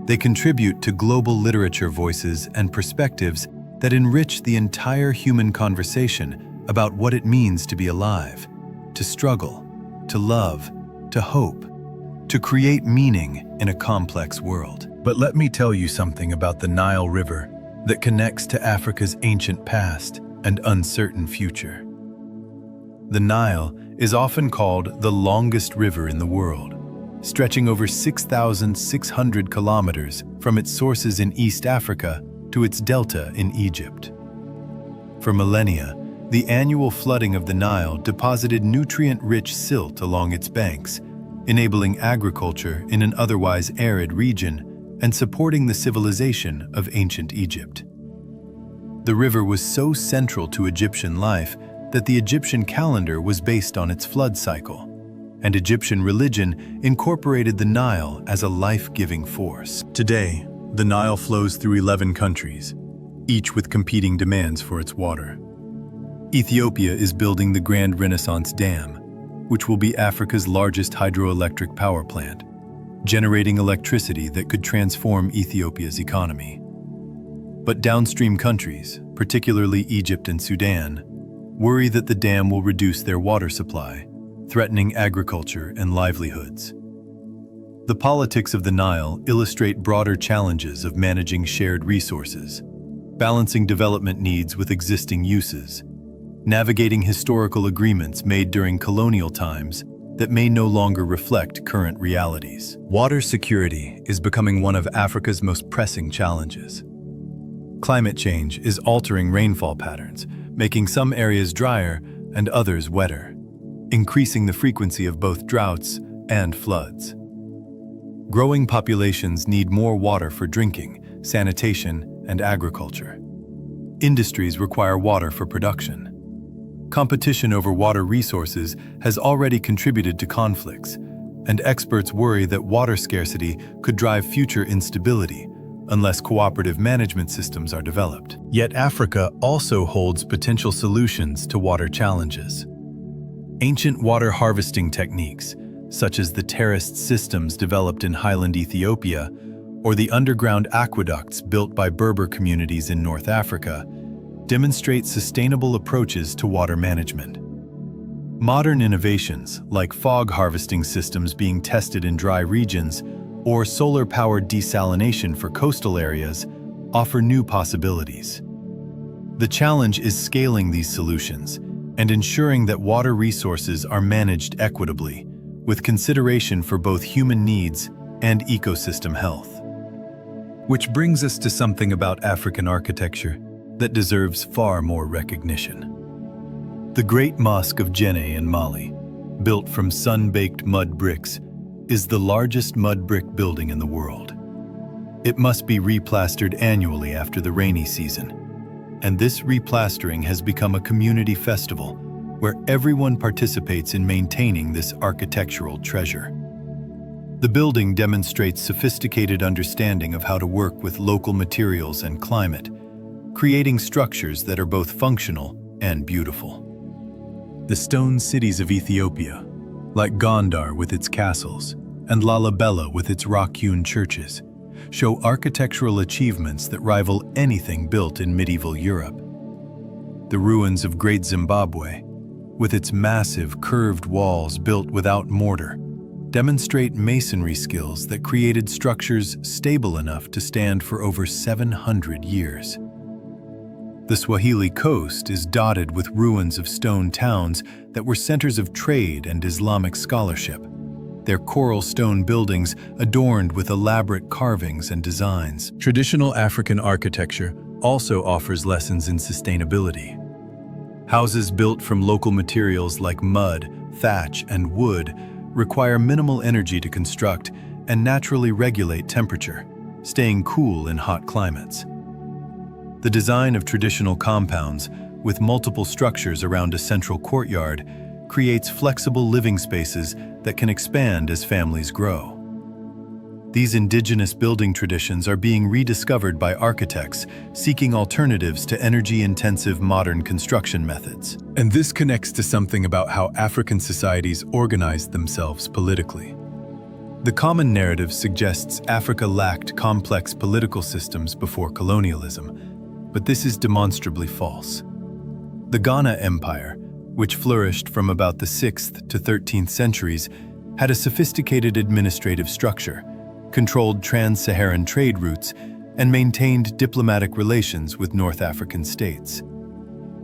They contribute to global literature voices and perspectives that enrich the entire human conversation about what it means to be alive, to struggle, to love, to hope, to create meaning in a complex world. But let me tell you something about the Nile River that connects to Africa's ancient past and uncertain future. The Nile is often called the longest river in the world, stretching over 6,600 kilometers from its sources in East Africa to its delta in Egypt. For millennia, the annual flooding of the Nile deposited nutrient-rich silt along its banks, enabling agriculture in an otherwise arid region and supporting the civilization of ancient Egypt. The river was so central to Egyptian life that the Egyptian calendar was based on its flood cycle, and Egyptian religion incorporated the Nile as a life-giving force. Today, the Nile flows through 11 countries, each with competing demands for its water. Ethiopia is building the Grand Renaissance Dam, which will be Africa's largest hydroelectric power plant, generating electricity that could transform Ethiopia's economy. But downstream countries, particularly Egypt and Sudan, worry that the dam will reduce their water supply, threatening agriculture and livelihoods. The politics of the Nile illustrate broader challenges of managing shared resources, balancing development needs with existing uses, navigating historical agreements made during colonial times that may no longer reflect current realities. Water security is becoming one of Africa's most pressing challenges. Climate change is altering rainfall patterns, making some areas drier and others wetter, increasing the frequency of both droughts and floods. Growing populations need more water for drinking, sanitation, and agriculture. Industries require water for production. Competition over water resources has already contributed to conflicts, and experts worry that water scarcity could drive future instability unless cooperative management systems are developed. Yet Africa also holds potential solutions to water challenges. Ancient water harvesting techniques, such as the terraced systems developed in highland Ethiopia or the underground aqueducts built by Berber communities in North Africa, demonstrate sustainable approaches to water management. Modern innovations, like fog harvesting systems being tested in dry regions or solar-powered desalination for coastal areas, offer new possibilities. The challenge is scaling these solutions and ensuring that water resources are managed equitably, with consideration for both human needs and ecosystem health. Which brings us to something about African architecture that deserves far more recognition. The Great Mosque of Djenné in Mali, built from sun-baked mud bricks, is the largest mud brick building in the world. It must be replastered annually after the rainy season, and this replastering has become a community festival where everyone participates in maintaining this architectural treasure. The building demonstrates sophisticated understanding of how to work with local materials and climate, creating structures that are both functional and beautiful. The stone cities of Ethiopia, like Gondar with its castles and Lalibela with its rock-hewn churches, show architectural achievements that rival anything built in medieval Europe. The ruins of Great Zimbabwe, with its massive curved walls built without mortar, demonstrate masonry skills that created structures stable enough to stand for over 700 years. The Swahili coast is dotted with ruins of stone towns that were centers of trade and Islamic scholarship, their coral stone buildings adorned with elaborate carvings and designs. Traditional African architecture also offers lessons in sustainability. Houses built from local materials like mud, thatch, and wood require minimal energy to construct and naturally regulate temperature, staying cool in hot climates. The design of traditional compounds, with multiple structures around a central courtyard, creates flexible living spaces that can expand as families grow. These indigenous building traditions are being rediscovered by architects seeking alternatives to energy-intensive modern construction methods. And this connects to something about how African societies organized themselves politically. The common narrative suggests Africa lacked complex political systems before colonialism, but this is demonstrably false. The Ghana Empire, which flourished from about the 6th to 13th centuries, had a sophisticated administrative structure, controlled trans-Saharan trade routes, and maintained diplomatic relations with North African states.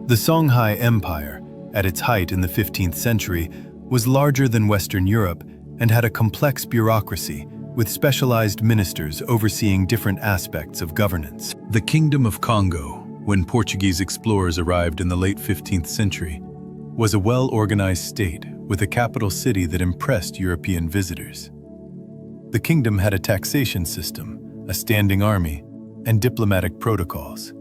The Songhai Empire, at its height in the 15th century, was larger than Western Europe and had a complex bureaucracy, with specialized ministers overseeing different aspects of governance. The Kingdom of Congo, when Portuguese explorers arrived in the late 15th century, was a well-organized state with a capital city that impressed European visitors. The kingdom had a taxation system, a standing army, and diplomatic protocols.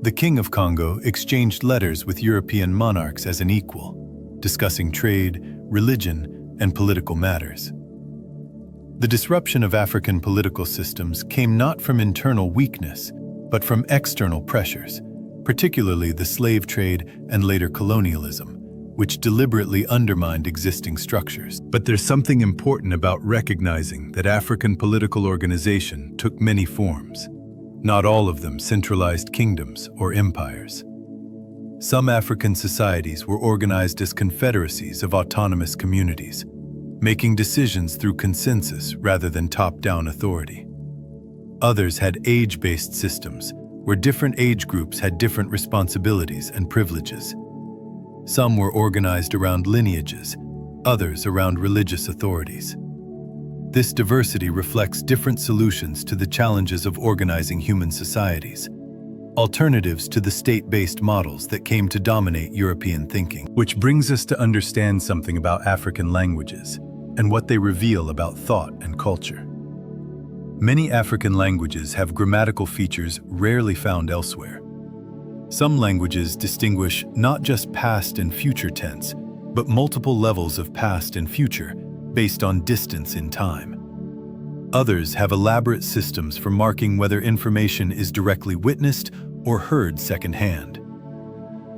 The King of Congo exchanged letters with European monarchs as an equal, discussing trade, religion, and political matters. The disruption of African political systems came not from internal weakness, but from external pressures, particularly the slave trade and later colonialism, which deliberately undermined existing structures. But there's something important about recognizing that African political organization took many forms, not all of them centralized kingdoms or empires. Some African societies were organized as confederacies of autonomous communities, making decisions through consensus rather than top-down authority. Others had age-based systems, where different age groups had different responsibilities and privileges. Some were organized around lineages, others around religious authorities. This diversity reflects different solutions to the challenges of organizing human societies, alternatives to the state-based models that came to dominate European thinking. Which brings us to understand something about African languages and what they reveal about thought and culture. Many African languages have grammatical features rarely found elsewhere. Some languages distinguish not just past and future tense, but multiple levels of past and future based on distance in time. Others have elaborate systems for marking whether information is directly witnessed or heard secondhand.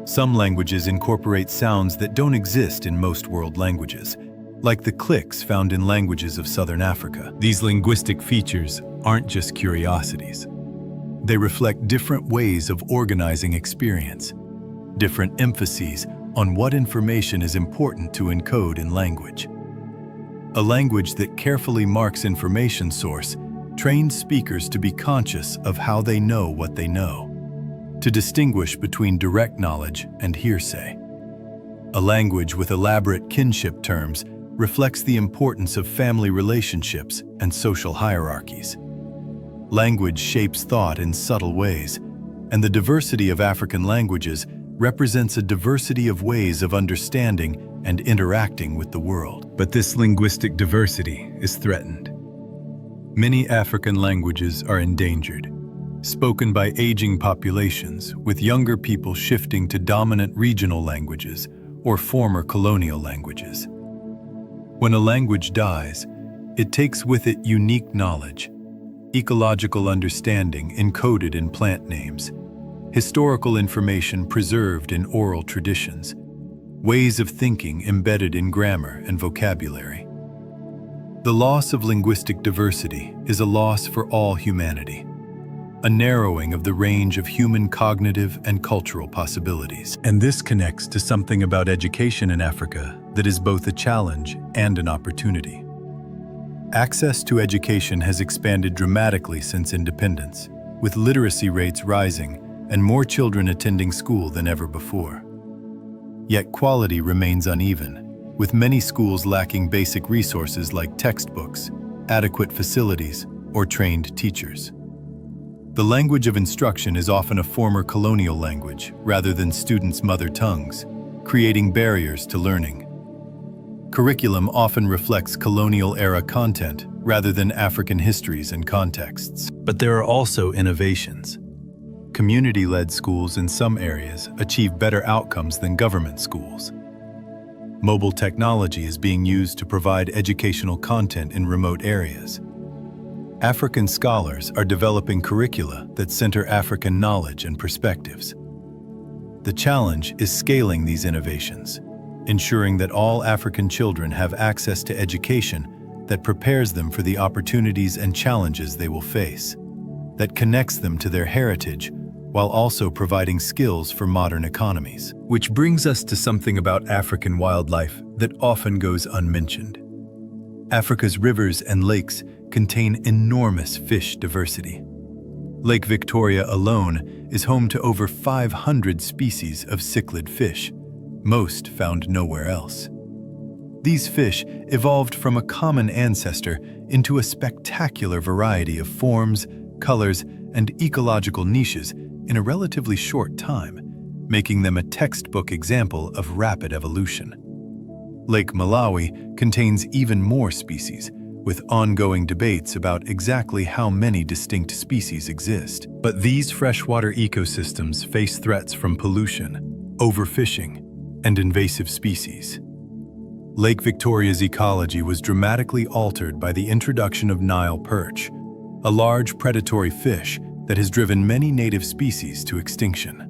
Some languages incorporate sounds that don't exist in most world languages, like the clicks found in languages of Southern Africa. These linguistic features aren't just curiosities. They reflect different ways of organizing experience, different emphases on what information is important to encode in language. A language that carefully marks information source trains speakers to be conscious of how they know what they know, to distinguish between direct knowledge and hearsay. A language with elaborate kinship terms reflects the importance of family relationships and social hierarchies. Language shapes thought in subtle ways, and the diversity of African languages represents a diversity of ways of understanding and interacting with the world. But this linguistic diversity is threatened. Many African languages are endangered, spoken by aging populations, with younger people shifting to dominant regional languages or former colonial languages. When a language dies, it takes with it unique knowledge, ecological understanding encoded in plant names, historical information preserved in oral traditions, ways of thinking embedded in grammar and vocabulary. The loss of linguistic diversity is a loss for all humanity, a narrowing of the range of human cognitive and cultural possibilities. And this connects to something about education in Africa that is both a challenge and an opportunity. Access to education has expanded dramatically since independence, with literacy rates rising and more children attending school than ever before. Yet quality remains uneven, with many schools lacking basic resources like textbooks, adequate facilities, or trained teachers. The language of instruction is often a former colonial language rather than students' mother tongues, creating barriers to learning. Curriculum often reflects colonial-era content rather than African histories and contexts. But there are also innovations. Community-led schools in some areas achieve better outcomes than government schools. Mobile technology is being used to provide educational content in remote areas. African scholars are developing curricula that center African knowledge and perspectives. The challenge is scaling these innovations, ensuring that all African children have access to education that prepares them for the opportunities and challenges they will face, that connects them to their heritage while also providing skills for modern economies. Which brings us to something about African wildlife that often goes unmentioned. Africa's rivers and lakes contain enormous fish diversity. Lake Victoria alone is home to over 500 species of cichlid fish, most found nowhere else. These fish evolved from a common ancestor into a spectacular variety of forms, colors, and ecological niches in a relatively short time, making them a textbook example of rapid evolution. Lake Malawi contains even more species, with ongoing debates about exactly how many distinct species exist. But these freshwater ecosystems face threats from pollution, overfishing, and invasive species. Lake Victoria's ecology was dramatically altered by the introduction of Nile perch, a large predatory fish that has driven many native species to extinction.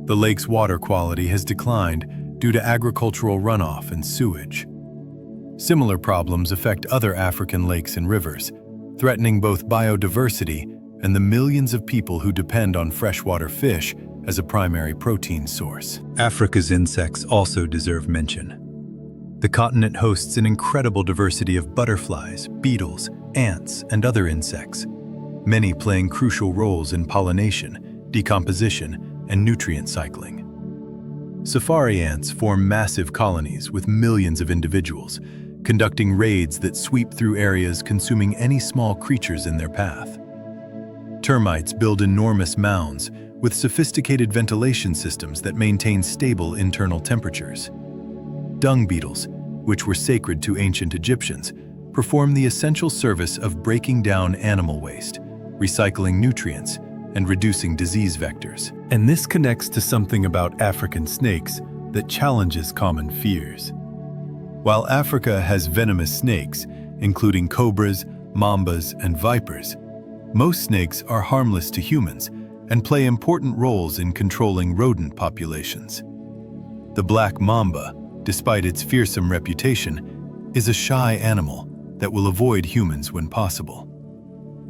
The lake's water quality has declined due to agricultural runoff and sewage. Similar problems affect other African lakes and rivers, threatening both biodiversity and the millions of people who depend on freshwater fish as a primary protein source. Africa's insects also deserve mention. The continent hosts an incredible diversity of butterflies, beetles, ants, and other insects, many playing crucial roles in pollination, decomposition, and nutrient cycling. Safari ants form massive colonies with millions of individuals, conducting raids that sweep through areas consuming any small creatures in their path. Termites build enormous mounds with sophisticated ventilation systems that maintain stable internal temperatures. Dung beetles, which were sacred to ancient Egyptians, perform the essential service of breaking down animal waste, recycling nutrients, and reducing disease vectors. And this connects to something about African snakes that challenges common fears. While Africa has venomous snakes, including cobras, mambas, and vipers, most snakes are harmless to humans and play important roles in controlling rodent populations. The black mamba, despite its fearsome reputation, is a shy animal that will avoid humans when possible.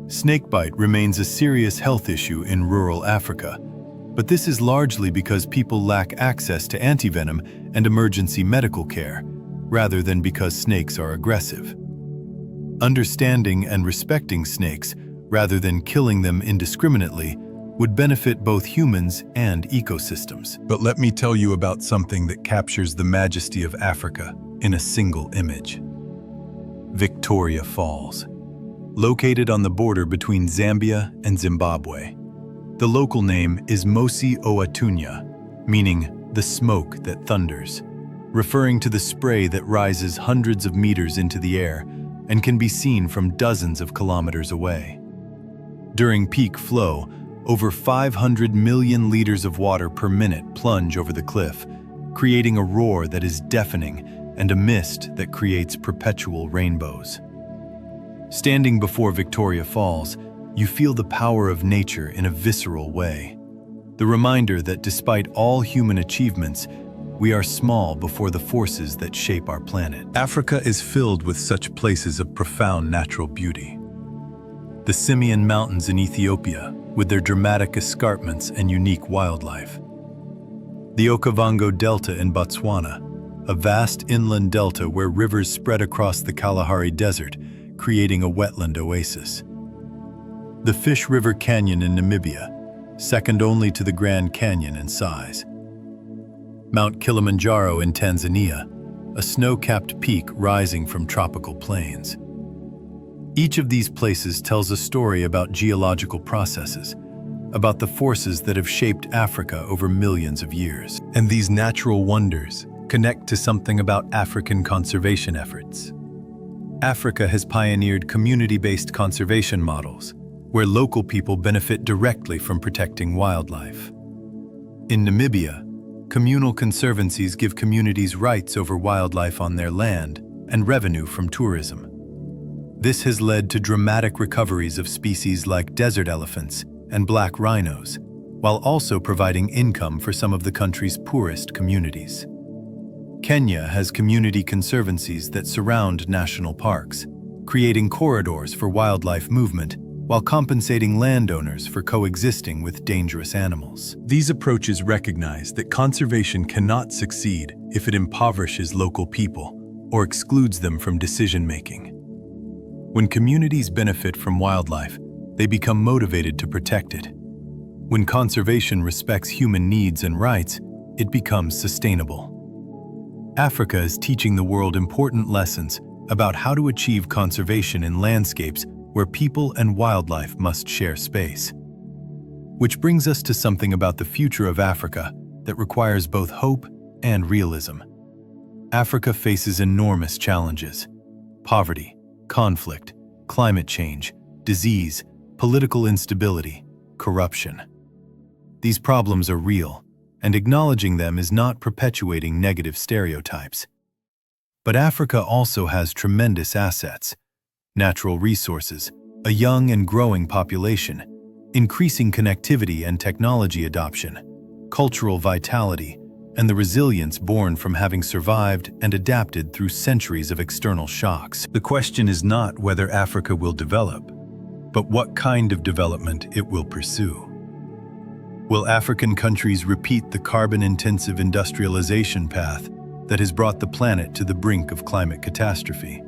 Snakebite remains a serious health issue in rural Africa, but this is largely because people lack access to antivenom and emergency medical care, rather than because snakes are aggressive. Understanding and respecting snakes, rather than killing them indiscriminately, would benefit both humans and ecosystems. But let me tell you about something that captures the majesty of Africa in a single image. Victoria Falls. Located on the border between Zambia and Zimbabwe. The local name is Mosi Oatunya, meaning the smoke that thunders, referring to the spray that rises hundreds of meters into the air and can be seen from dozens of kilometers away. During peak flow, over 500 million liters of water per minute plunge over the cliff, creating a roar that is deafening and a mist that creates perpetual rainbows. Standing before Victoria Falls, you feel the power of nature in a visceral way. The reminder that despite all human achievements, we are small before the forces that shape our planet. Africa is filled with such places of profound natural beauty. The Simien Mountains in Ethiopia, with their dramatic escarpments and unique wildlife. The Okavango Delta in Botswana, a vast inland delta where rivers spread across the Kalahari Desert, creating a wetland oasis. The Fish River Canyon in Namibia, second only to the Grand Canyon in size. Mount Kilimanjaro in Tanzania, a snow-capped peak rising from tropical plains. Each of these places tells a story about geological processes, about the forces that have shaped Africa over millions of years. And these natural wonders connect to something about African conservation efforts. Africa has pioneered community-based conservation models, where local people benefit directly from protecting wildlife. In Namibia, communal conservancies give communities rights over wildlife on their land and revenue from tourism. This has led to dramatic recoveries of species like desert elephants and black rhinos, while also providing income for some of the country's poorest communities. Kenya has community conservancies that surround national parks, creating corridors for wildlife movement while compensating landowners for coexisting with dangerous animals. These approaches recognize that conservation cannot succeed if it impoverishes local people or excludes them from decision-making. When communities benefit from wildlife, they become motivated to protect it. When conservation respects human needs and rights, it becomes sustainable. Africa is teaching the world important lessons about how to achieve conservation in landscapes where people and wildlife must share space. Which brings us to something about the future of Africa that requires both hope and realism. Africa faces enormous challenges: poverty, conflict, climate change, disease, political instability, corruption. These problems are real, and acknowledging them is not perpetuating negative stereotypes. But Africa also has tremendous assets: natural resources, a young and growing population, increasing connectivity and technology adoption, cultural vitality, and the resilience born from having survived and adapted through centuries of external shocks. The question is not whether Africa will develop, but what kind of development it will pursue. Will African countries repeat the carbon-intensive industrialization path that has brought the planet to the brink of climate catastrophe?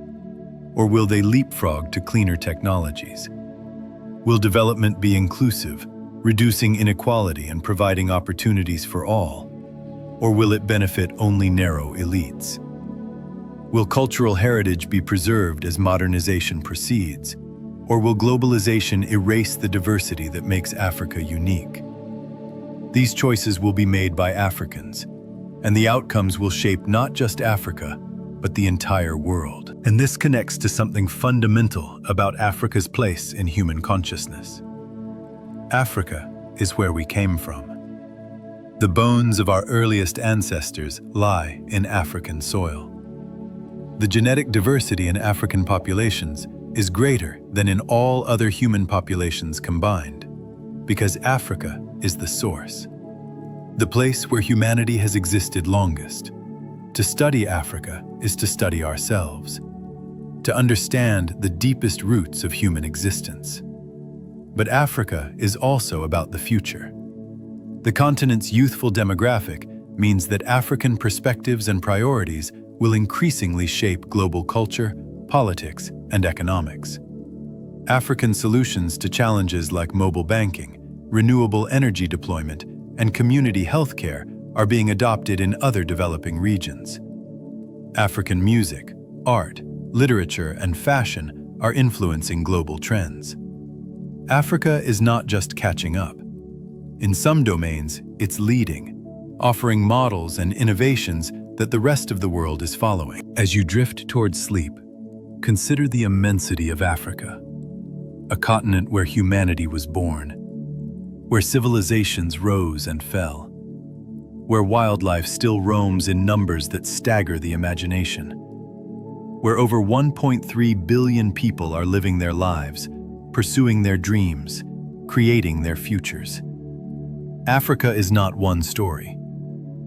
Or will they leapfrog to cleaner technologies? Will development be inclusive, reducing inequality and providing opportunities for all? Or will it benefit only narrow elites? Will cultural heritage be preserved as modernization proceeds? Or will globalization erase the diversity that makes Africa unique? These choices will be made by Africans, and the outcomes will shape not just Africa, but the entire world. And this connects to something fundamental about Africa's place in human consciousness. Africa is where we came from. The bones of our earliest ancestors lie in African soil. The genetic diversity in African populations is greater than in all other human populations combined, because Africa is the source, the place where humanity has existed longest. To study Africa is to study ourselves, to understand the deepest roots of human existence. But Africa is also about the future. The continent's youthful demographic means that African perspectives and priorities will increasingly shape global culture, politics, and economics. African solutions to challenges like mobile banking, renewable energy deployment, and community healthcare are being adopted in other developing regions. African music, art, literature, and fashion are influencing global trends. Africa is not just catching up. In some domains, it's leading, offering models and innovations that the rest of the world is following. As you drift towards sleep, consider the immensity of Africa, a continent where humanity was born, where civilizations rose and fell, where wildlife still roams in numbers that stagger the imagination, where over 1.3 billion people are living their lives, pursuing their dreams, creating their futures. Africa is not one story.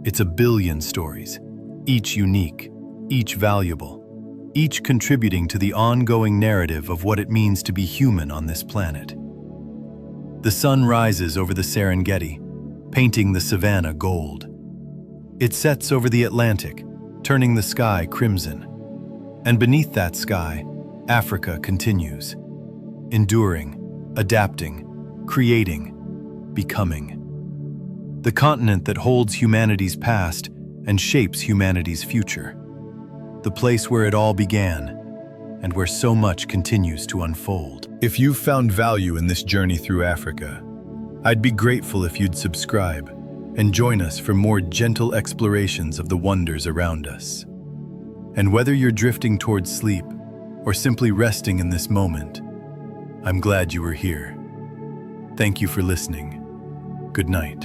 It's a billion stories, each unique, each valuable, each contributing to the ongoing narrative of what it means to be human on this planet. The sun rises over the Serengeti, painting the savanna gold. It sets over the Atlantic, turning the sky crimson. And beneath that sky, Africa continues, enduring, adapting, creating, becoming. The continent that holds humanity's past and shapes humanity's future. The place where it all began, and where so much continues to unfold. If you've found value in this journey through Africa, I'd be grateful if you'd subscribe and join us for more gentle explorations of the wonders around us. And whether you're drifting towards sleep or simply resting in this moment, I'm glad you were here. Thank you for listening. Good night.